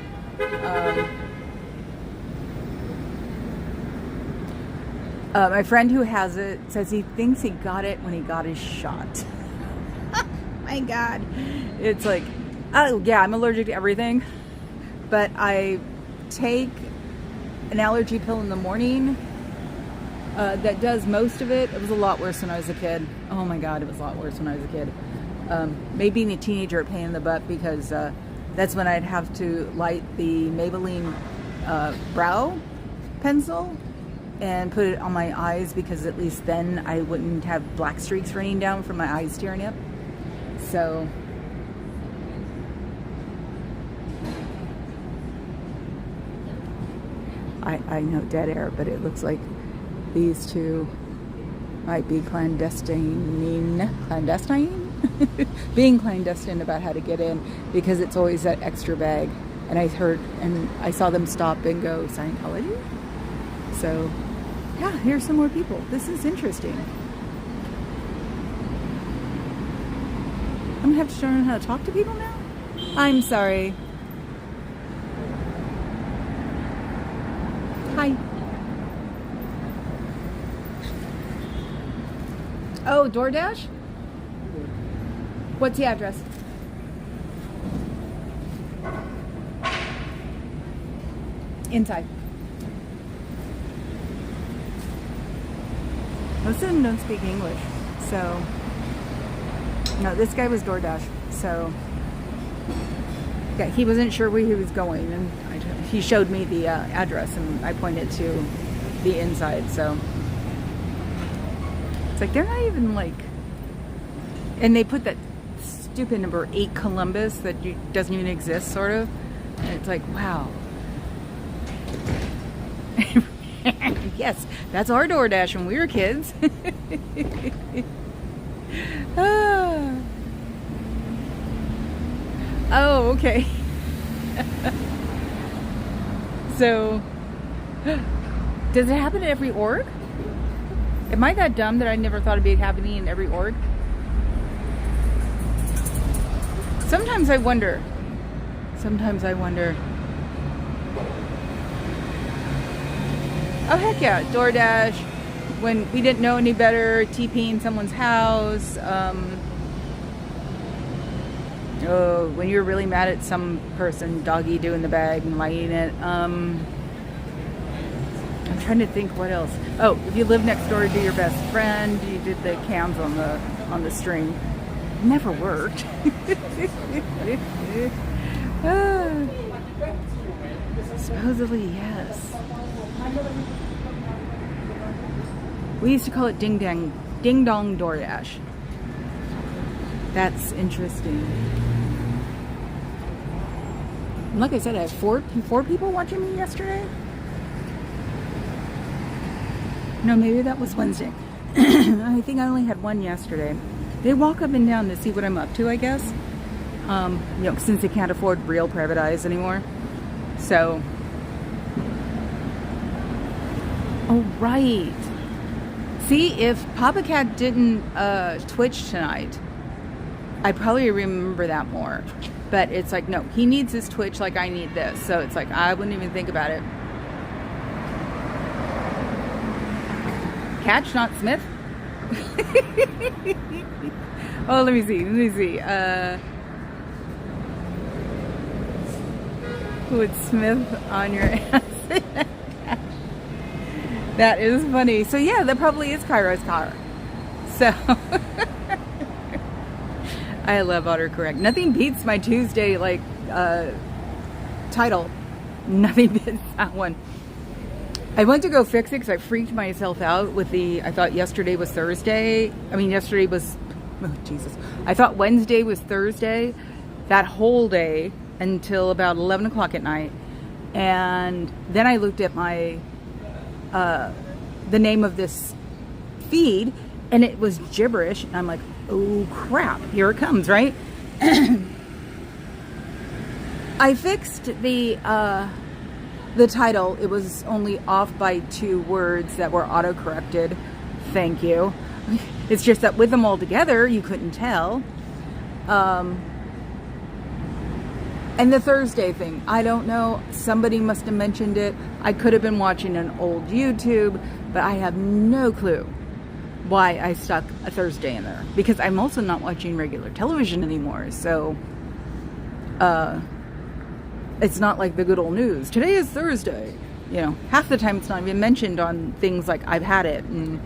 Speaker 1: My friend who has it says he thinks he got it when he got his shot. My God. It's like, oh yeah, I'm allergic to everything, but I take an allergy pill in the morning that does most of it. It was a lot worse when I was a kid. Oh my God, it was a lot worse when I was a kid. Maybe being a teenager, a pain in the butt, because that's when I'd have to light the Maybelline brow pencil and put it on my eyes, because at least then I wouldn't have black streaks raining down from my eyes tearing up. So I know dead air, but it looks like these two might be clandestine, being clandestine about how to get in, because it's always that extra bag. And I heard, and I saw them stop and go, Scientology? So, yeah, here's some more people. This is interesting. I'm gonna have to learn how to talk to people now? I'm sorry. Hi. Oh, DoorDash? What's the address? Inside. Most of them don't speak English. So, no, this guy was DoorDash. So, yeah, he wasn't sure where he was going. And he showed me the address and I pointed to the inside. So, it's like, they're not even like, and they put that stupid number 8 Columbus that doesn't even exist, sort of. And it's like, wow. Yes, that's our DoorDash when we were kids. Ah. Oh, okay. So, does it happen at every org? Am I that dumb that I never thought it'd be happening in every org? Sometimes I wonder. Oh, heck yeah. DoorDash. When we didn't know any better, TPing someone's house. When you're really mad at some person, doggy doing the bag and lighting it. I'm trying to think what else. Oh, if you live next door to your best friend, you did the cams on the string. Never worked. Supposedly, yes. We used to call it ding dong DoorDash. That's interesting. And like I said, I had four people watching me yesterday. No, maybe that was Wednesday. I think I only had one yesterday. They walk up and down to see what I'm up to, I guess. Since they can't afford real private eyes anymore. So. Oh, right. See, if Papa Cat didn't Twitch tonight, I'd probably remember that more. But it's like, no, he needs his Twitch like I need this. So it's like, I wouldn't even think about it. Catch, not Smith? Oh, let me see. Put Smith on your ass. That is funny. So yeah, that probably is Cairo's car. So I love autocorrect. Nothing beats my Tuesday title. Nothing beats that one. I went to go fix it because I freaked myself out with I thought yesterday was Thursday. I thought Wednesday was Thursday. That whole day until about 11 o'clock at night. And then I looked at my the name of this feed and it was gibberish. And I'm like, oh crap, here it comes, right? I fixed the title. It was only off by 2 words that were auto-corrected. Thank you. It's just that with them all together, you couldn't tell. And the Thursday thing, I don't know. Somebody must have mentioned it. I could have been watching an old YouTube, but I have no clue why I stuck a Thursday in there. Because I'm also not watching regular television anymore. So, it's not like the good old news. Today is Thursday. Half the time it's not even mentioned on things like I've had it and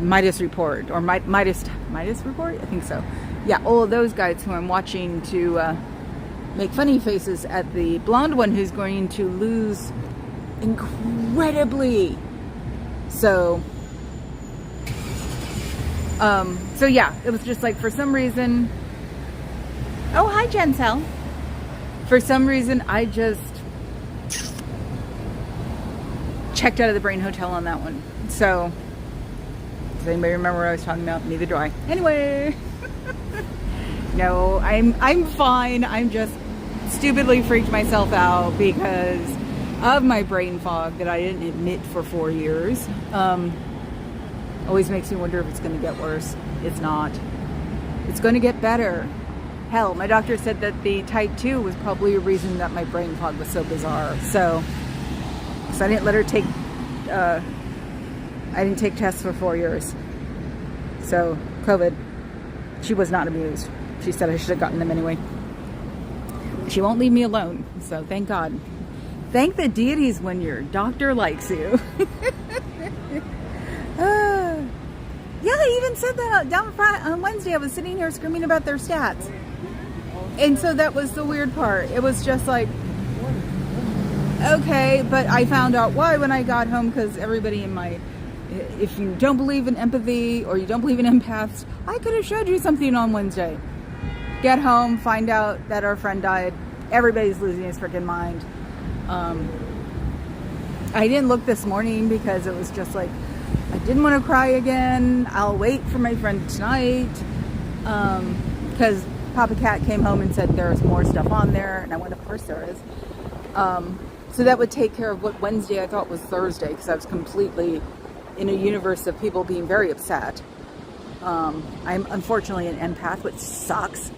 Speaker 1: Midas Report or Midas Report? I think so. Yeah, all of those guys who I'm watching to make funny faces at the blonde one who's going to lose incredibly. So yeah, it was just like for some reason. Oh, hi, Jensel. For some reason, I just checked out of the Brain Hotel on that one. So, does anybody remember what I was talking about? Neither do I. Anyway, no, I'm fine. I'm just stupidly freaked myself out because of my brain fog that I didn't admit for 4 years. Always makes me wonder if it's going to get worse. It's not. It's going to get better. Hell, my doctor said that the type 2 was probably a reason that my brain fog was so bizarre. So I didn't let her take, I didn't take tests for 4 years. So, COVID, she was not amused. She said I should have gotten them anyway. She won't leave me alone, so thank God. Thank the deities when your doctor likes you. Yeah, I even said that down front on Wednesday. I was sitting here screaming about their stats. And so that was the weird part. It was just like, okay, but I found out why when I got home, because everybody in my, if you don't believe in empathy or you don't believe in empaths, I could have showed you something on Wednesday. Get home, find out that our friend died. Everybody's losing his freaking mind. I didn't look this morning because it was just like, I didn't want to cry again. I'll wait for my friend tonight. Because Papa Cat came home and said there's more stuff on there. And I went, of course there is. So that would take care of what Wednesday I thought was Thursday. Because I was completely in a universe of people being very upset. I'm unfortunately an empath, which sucks.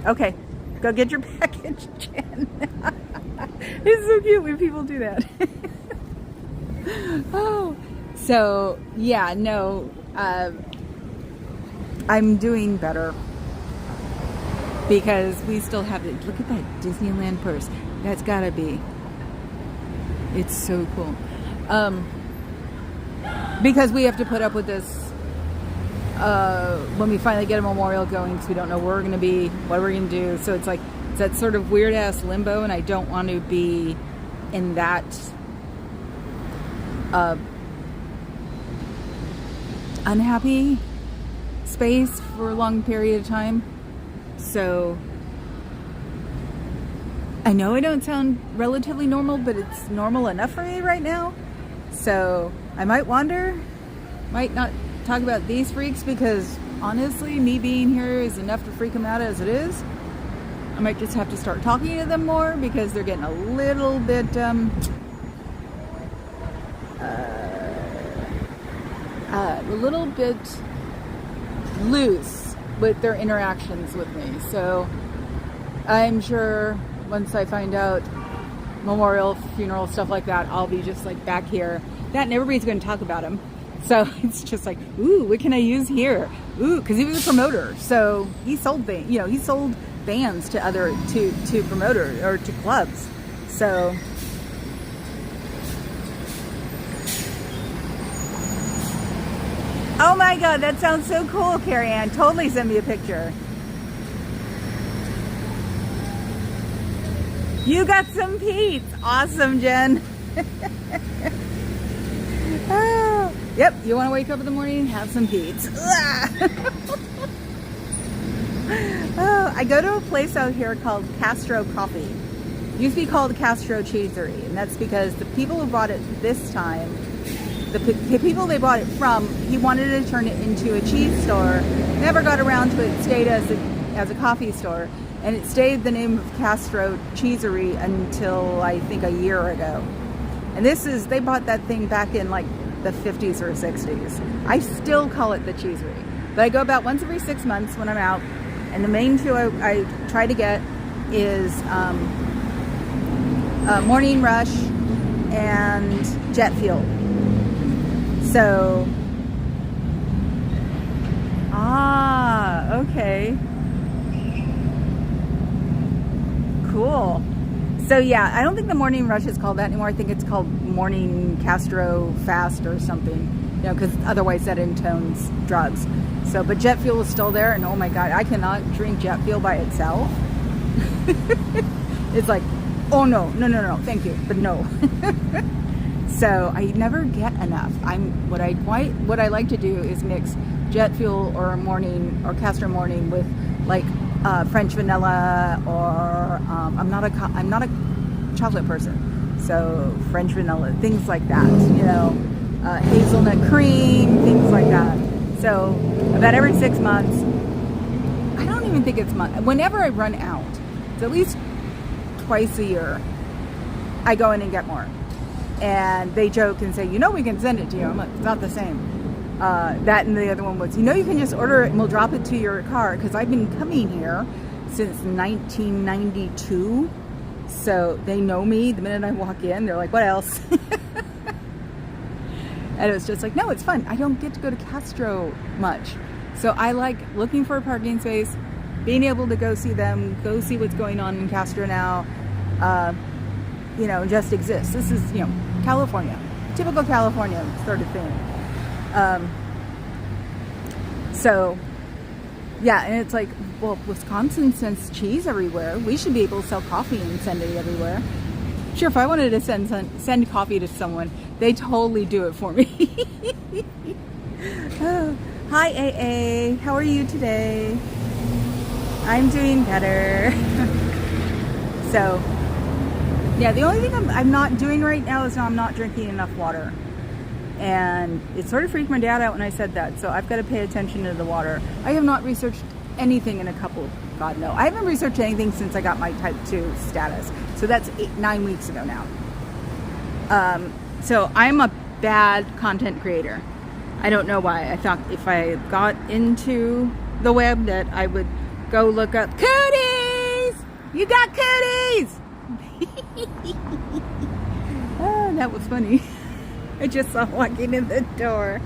Speaker 1: Okay, go get your package, Jen. It's so cute when people do that. Oh, so yeah, no, I'm doing better because we still have it. Look at that Disneyland purse. That's gotta be. It's so cool. Because we have to put up with this when we finally get a memorial going, because we don't know where we're going to be, what we're going to do. So it's like, it's that sort of weird ass limbo, and I don't want to be in that unhappy space for a long period of time. So I know I don't sound relatively normal, but it's normal enough for me right now. So I might wander, might not talk about these freaks, because honestly, me being here is enough to freak them out as it is. I might just have to start talking to them more, because they're getting a little bit loose with their interactions with me. So I'm sure once I find out memorial, funeral, stuff like that, I'll be just like back here. That, and everybody's going to talk about him. So it's just like, ooh, what can I use here? Ooh, because he was a promoter, so he sold things. You know, he sold bands to other to promoters or to clubs. So oh my God, that sounds so cool, Carrie Ann. Totally send me a picture. You got some Pete's. Awesome, Jen. Oh, yep, you want to wake up in the morning and have some Pete's. Oh, I go to a place out here called Castro Coffee. It used to be called Castro Cheesery, and that's because the people who bought it this time, the people they bought it from, he wanted to turn it into a cheese store. Never got around to it. It stayed as a coffee store, and it stayed the name of Castro Cheesery until I think a year ago. And they bought that thing back in like the 50s or 60s. I still call it the Cheesery, but I go about once every 6 months when I'm out. And the main two I try to get is Morning Rush and Jet Fuel. So, okay. Cool. So yeah, I don't think the Morning Rush is called that anymore. I think it's called Morning Castro Fast or something. You know, because otherwise that intones drugs. So, but Jet Fuel is still there, and oh my God, I cannot drink Jet Fuel by itself. It's like, oh no, thank you, but no. So I never get enough. What I like to do is mix Jet Fuel or Morning or Castro Morning with like French vanilla, or I'm not a chocolate person, so French vanilla, things like that. You know, hazelnut cream, things like that. So about every 6 months, I don't even think it's months. Whenever I run out, it's at least twice a year, I go in and get more. And they joke and say, you know, we can send it to you. I'm like, it's not the same. That and the other one was, you know, you can just order it and we'll drop it to your car. Because I've been coming here since 1992. So they know me. The minute I walk in, they're like, what else? And it was just like, no, it's fun. I don't get to go to Castro much. So I like looking for a parking space, being able to go see them, go see what's going on in Castro now, you know, just exists. This is, you know, California. typical California sort of thing. So, yeah, and it's like, well, Wisconsin sends cheese everywhere. We should be able to sell coffee and send it everywhere. Sure, if I wanted to send coffee to someone, they totally do it for me. Oh, hi, AA. How are you today? I'm doing better. So, yeah, the only thing I'm not doing right now is I'm not drinking enough water. And it sort of freaked my dad out when I said that. So I've got to pay attention to the water. I have not researched anything in God no. I haven't researched anything since I got my type 2 status. So that's 9 weeks ago now. So I'm a bad content creator. I don't know why. I thought if I got into the web that I would go look up cooties. You got cooties. Oh, that was funny. I just saw walking in the door.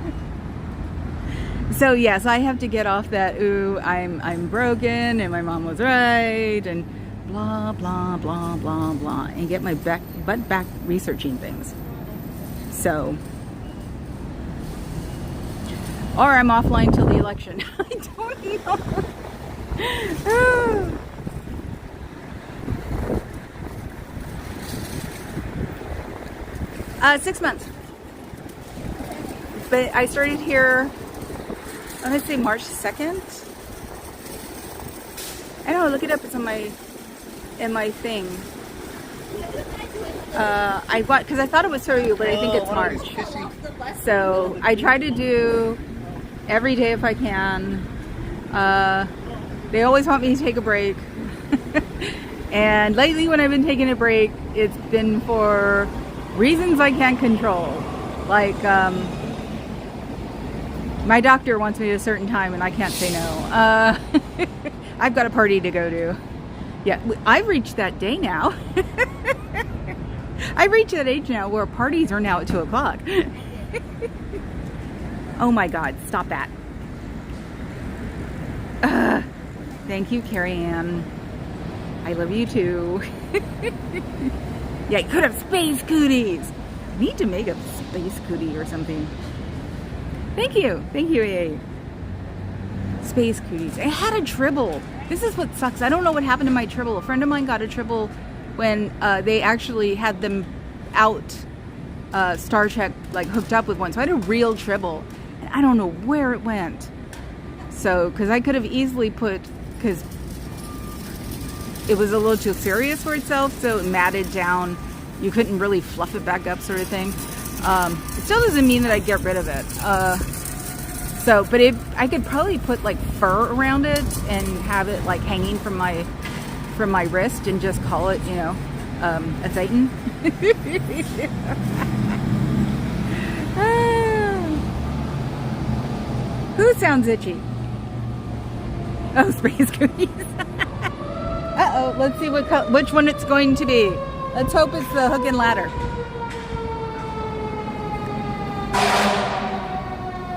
Speaker 1: So yes, I have to get off that. Ooh, I'm broken, and my mom was right, and blah blah blah blah blah, and get my butt back researching things. So, or I'm offline till the election. I don't know. 6 months. But I started here, I'm gonna say March 2nd. I don't know, look it up, it's on in my thing. Because I thought it was for you, but I think it's March. So I try to do every day if I can. They always want me to take a break. And lately when I've been taking a break, it's been for reasons I can't control. Like, my doctor wants me at a certain time and I can't say no. I've got a party to go to. Yeah, I've reached that day now. I've reached that age now where parties are now at 2 o'clock. Oh my God, stop that. Thank you, Carrie Ann. I love you too. Yeah, you could have space cooties. I need to make a space cootie or something. Thank you, AA. Space cooties. I had a tribble. This is what sucks. I don't know what happened to my tribble. A friend of mine got a tribble when they actually had them out Star Trek, like hooked up with one. So I had a real tribble, and I don't know where it went. So, because I could have easily because it was a little too serious for itself, so it matted down. You couldn't really fluff it back up, sort of thing. It still doesn't mean that I'd get rid of it. But I could probably put like fur around it and have it like hanging from my wrist and just call it, a Satan. Who sounds itchy? Oh, space cookies. Uh-oh, let's see which one it's going to be. Let's hope it's the hook and ladder.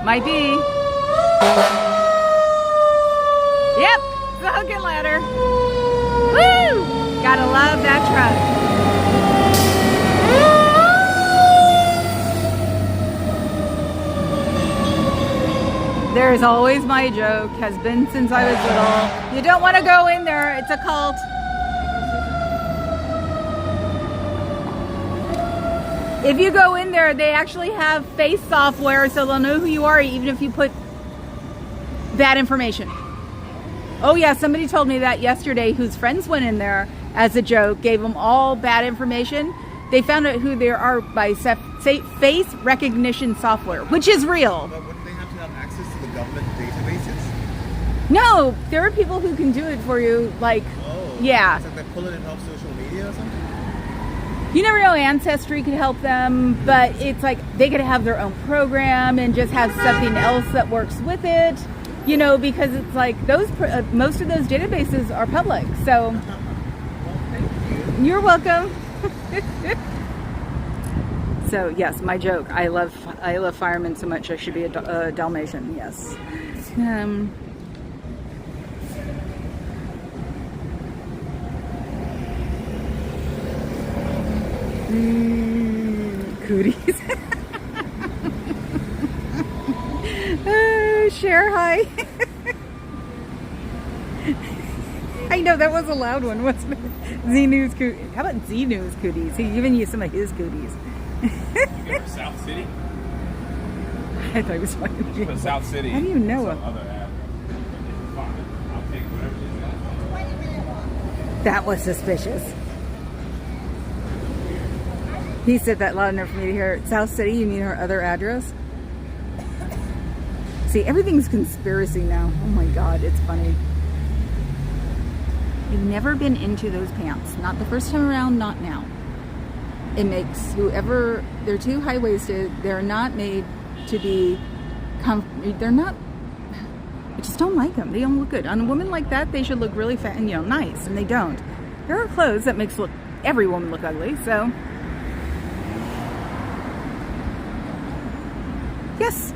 Speaker 1: Might be. Yep, the hook and ladder. Woo! Gotta love that truck. There's always my joke, has been since I was little. You don't want to go in there, it's a cult. If you go in there, they actually have face software so they'll know who you are even if you put bad information. Oh yeah, somebody told me that yesterday whose friends went in there as a joke, gave them all bad information. They found out who they are by face recognition software, which is real.
Speaker 3: But wouldn't they have to have access to the government databases?
Speaker 1: No, there are people who can do it for you, like, yeah.
Speaker 3: It's like they're pulling it off social media or something?
Speaker 1: You never know, Ancestry could help them, but it's like they could have their own program and just have something else that works with it, because it's like most of those databases are public. So,
Speaker 3: Well, thank you.
Speaker 1: You're welcome. So yes, my joke. I love firemen so much. I should be a Dalmatian. Yes. Cooties. Oh, Cher, hi. I know, that was a loud one, wasn't it? Z News Cooties. How about Z News Cooties? He's giving you some of his cooties.
Speaker 2: You go to South City?
Speaker 1: I thought he was talking to you.
Speaker 2: South City.
Speaker 1: How do you know?
Speaker 2: Other app. I'll take whatever.
Speaker 1: That was suspicious. He said that loud enough for me to hear. South City, you mean her other address? See, everything's conspiracy now. Oh my God, it's funny. You've never been into those pants. Not the first time around, not now. It makes whoever, they're too high-waisted. They're not made to be, they're not, I just don't like them. They don't look good. On a woman like that, they should look really fat and, nice, and they don't. There are clothes that makes every woman look ugly, so. Yes,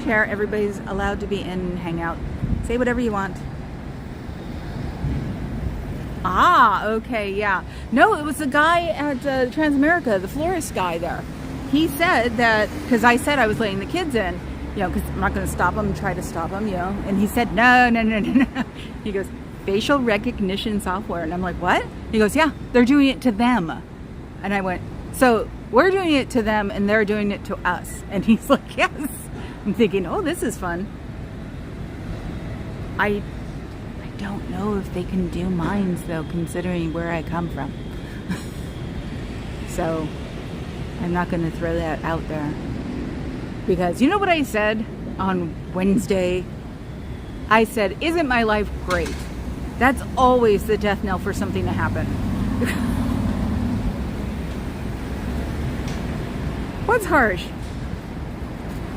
Speaker 1: Cher, everybody's allowed to be in and hang out. Say whatever you want. Ah, okay, yeah. No, it was the guy at Transamerica, the florist guy there. He said that, because I said I was letting the kids in, because I'm not going to stop them and try to stop them, And he said, no. He goes, facial recognition software. And I'm like, what? He goes, yeah, they're doing it to them. And I went, so we're doing it to them and they're doing it to us. And he's like, yes. I'm thinking, oh, this is fun. I don't know if they can do minds, though, considering where I come from. So I'm not going to throw that out there. Because you know what I said on Wednesday? I said, isn't my life great? That's always the death knell for something to happen. What's harsh?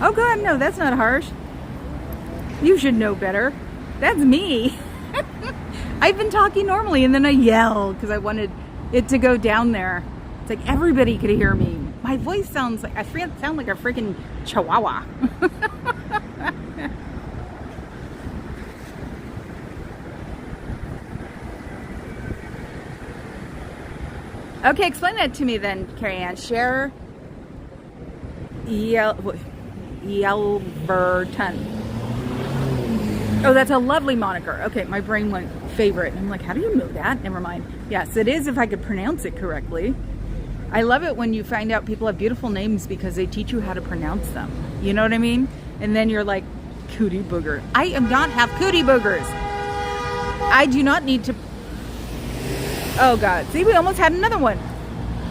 Speaker 1: Oh God, no, that's not harsh. You should know better. That's me. I've been talking normally and then I yell because I wanted it to go down there. It's like everybody could hear me. My voice sounds like, I sound like a freaking chihuahua. Okay, explain that to me then, Carrie Ann. Cher Yelverton. Oh, that's a lovely moniker. Okay, my brain went favorite. I'm like, how do you know that? Never mind. Yes, it is if I could pronounce it correctly. I love it when you find out people have beautiful names because they teach you how to pronounce them. You know what I mean? And then you're like, cootie booger. I am not half cootie boogers. I do not need to. Oh God, see, we almost had another one.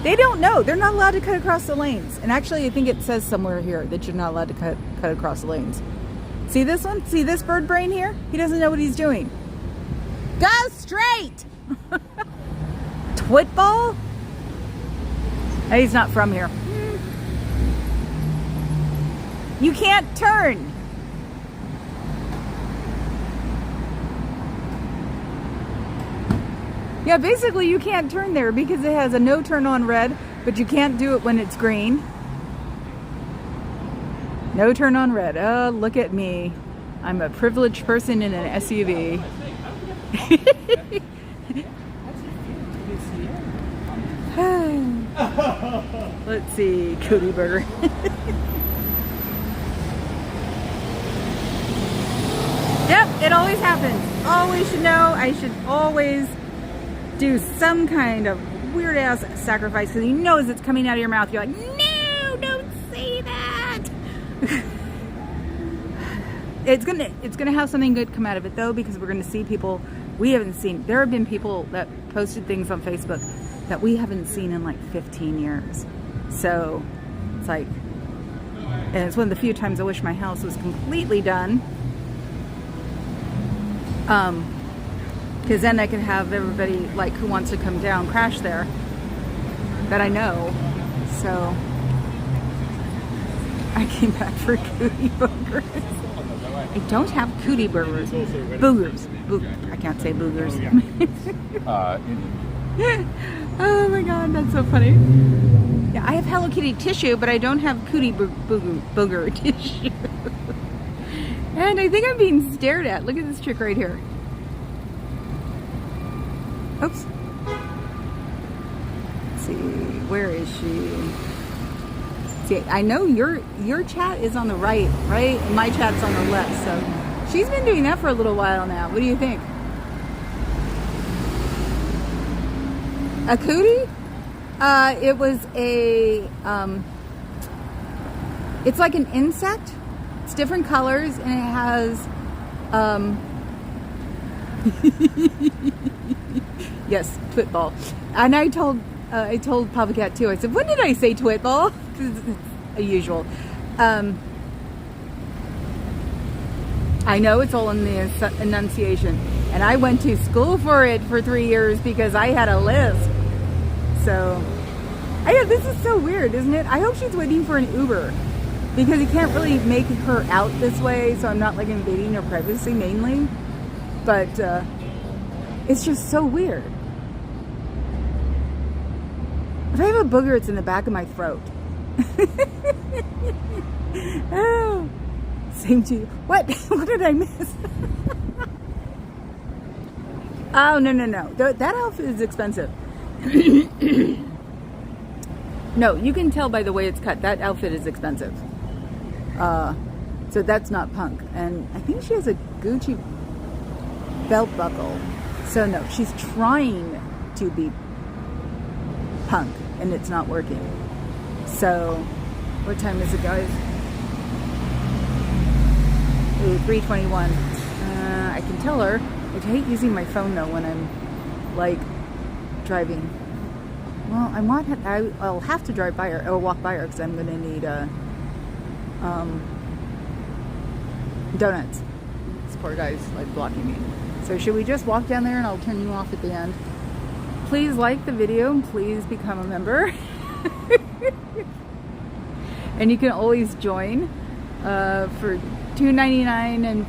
Speaker 1: They don't know. They're not allowed to cut across the lanes. And actually, I think it says somewhere here that you're not allowed to cut across the lanes. See this one? See this bird brain here? He doesn't know what he's doing. Go straight! Twitball? Hey, he's not from here. You can't turn. Yeah, basically you can't turn there because it has a no turn on red, but you can't do it when it's green. No turn on red. Oh, look at me. I'm a privileged person in an SUV. Let's see, cootie burger. Yep, it always happens. Always should know. I should always do some kind of weird ass sacrifice because he knows it's coming out of your mouth. You're like, no, don't say that. It's gonna have something good come out of it though, because we're gonna see people we haven't seen. There have been people that posted things on Facebook that we haven't seen in like 15 years. So it's like, and it's one of the few times I wish my house was completely done. Because then I can have everybody like who wants to come down crash there that I know. So I came back for cootie boogers. I don't have cootie burgers. Boogers. I can't say boogers. Oh my God, that's so funny. Yeah, I have Hello Kitty tissue, but I don't have cootie booger tissue. And I think I'm being stared at. Look at this chick right here. Oops. Let's see, where is she? See, I know your chat is on the right, and my chat's on the left. So she's been doing that for a little while now. What do you think? A cootie? It was a it's like an insect. It's different colors, and it has yes, twitball. And I told Papa Cat too. I said, when did I say twitball? Because it's a usual. I know it's all in the enunciation, and I went to school for it for 3 years because I had a lisp. So, this is so weird, isn't it? I hope she's waiting for an Uber, because you can't really make her out this way, so I'm not like invading her privacy mainly. But it's just so weird. If I have a booger, it's in the back of my throat. Oh, same to you. What? What did I miss? Oh, no. That outfit is expensive. No, you can tell by the way it's cut. That outfit is expensive. So that's not punk. And I think she has a Gucci belt buckle. So no, she's trying to be punk, and it's not working. So, what time is it, guys? Ooh, 3:21. I can tell her. I hate using my phone though when I'm like driving. Well, I'll have to drive by her or walk by her because I'm gonna need donuts. This poor guy's like blocking me. So should we just walk down there and I'll turn you off at the end? Please like the video and please become a member. And you can always join for $2.99 and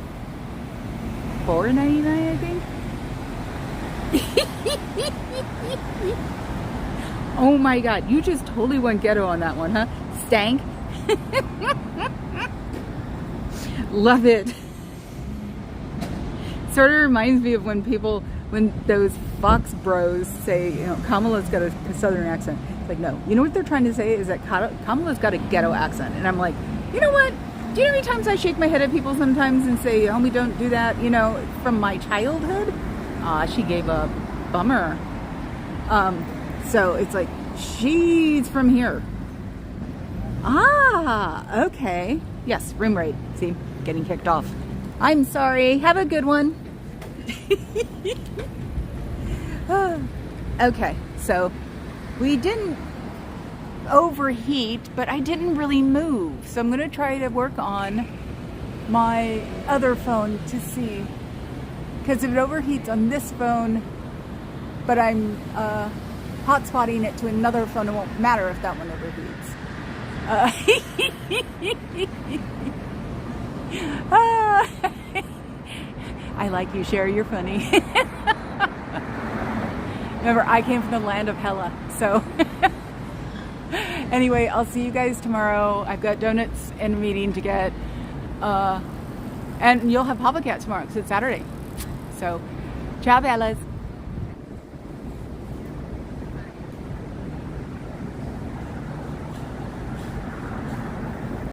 Speaker 1: $4.99, I think. Oh my god, you just totally went ghetto on that one, huh? Stank. Love it. Sort of reminds me of when those Fox bros say, you know, Kamala's got a southern accent. It's like, no. You know what they're trying to say is that Kamala's got a ghetto accent. And I'm like, you know what? Do you know how many times I shake my head at people sometimes and say, homie, don't do that, you know, from my childhood? She gave a bummer. So it's like, she's from here. Okay. Yes, room rate. See, getting kicked off. I'm sorry. Have a good one. Okay, so we didn't overheat, but I didn't really move. So I'm going to try to work on my other phone to see. Because if it overheats on this phone, but I'm hotspotting it to another phone, it won't matter if that one overheats. I like you, Sherry. You're funny. Remember, I came from the land of Hella. So anyway, I'll see you guys tomorrow. I've got donuts and a meeting to get. And you'll have Papa Cat tomorrow because it's Saturday. So, ciao, fellas.